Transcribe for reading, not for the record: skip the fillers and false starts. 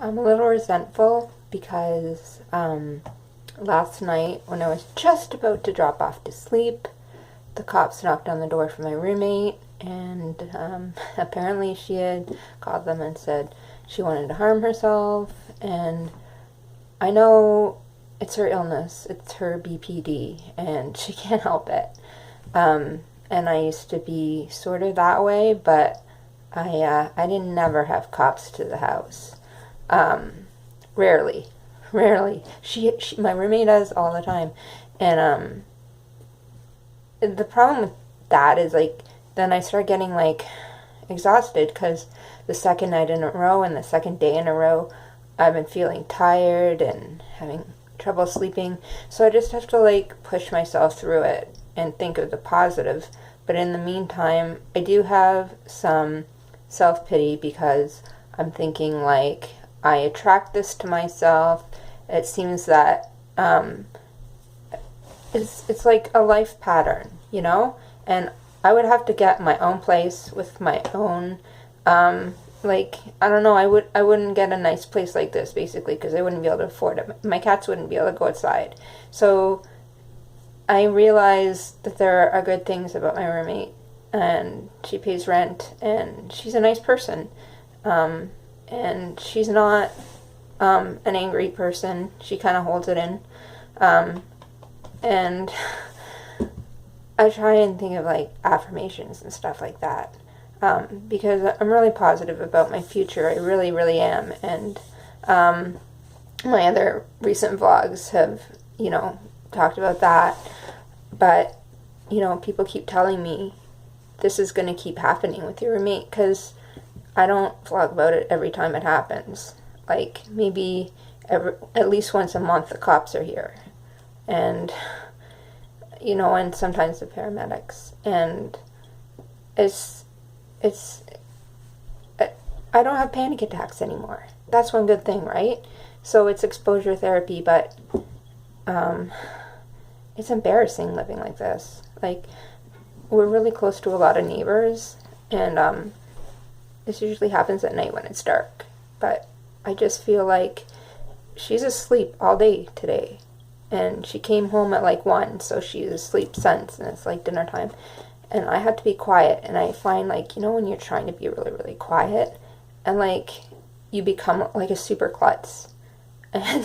I'm a little resentful because last night when I was just about to drop off to sleep, the cops knocked on the door for my roommate, and apparently she had called them and said she wanted to harm herself. And I know it's her illness, it's her BPD, and she can't help it. And I used to be sort of that way, but I didn't never have cops to the house. Rarely, rarely. My roommate does all the time, and the problem with that is like then I start getting like exhausted because the second night in a row and the second day in a row, I've been feeling tired and having trouble sleeping. So I just have to like push myself through it and think of the positive. But in the meantime, I do have some self-pity because I'm thinking like I attract this to myself. It seems that it's like a life pattern, you know? And I would have to get my own place with my own like I don't know, I wouldn't get a nice place like this basically because I wouldn't be able to afford it. My cats wouldn't be able to go outside. So I realized that there are good things about my roommate, and she pays rent, and she's a nice person, and she's not an angry person. She kind of holds it in, and I try and think of like affirmations and stuff like that, because I'm really positive about my future. I really, really am, and my other recent vlogs have, talked about that. But, people keep telling me this is going to keep happening with your roommate because I don't vlog about it every time it happens. Like, maybe at least once a month the cops are here. And, and sometimes the paramedics. And I don't have panic attacks anymore. That's one good thing, right? So it's exposure therapy, but, it's embarrassing living like this. Like, we're really close to a lot of neighbors, and this usually happens at night when it's dark. But I just feel like she's asleep all day today, and she came home at like 1, so she's asleep since, and it's like dinner time. And I had to be quiet, and I find like, when you're trying to be really, really quiet, and like, you become like a super klutz. And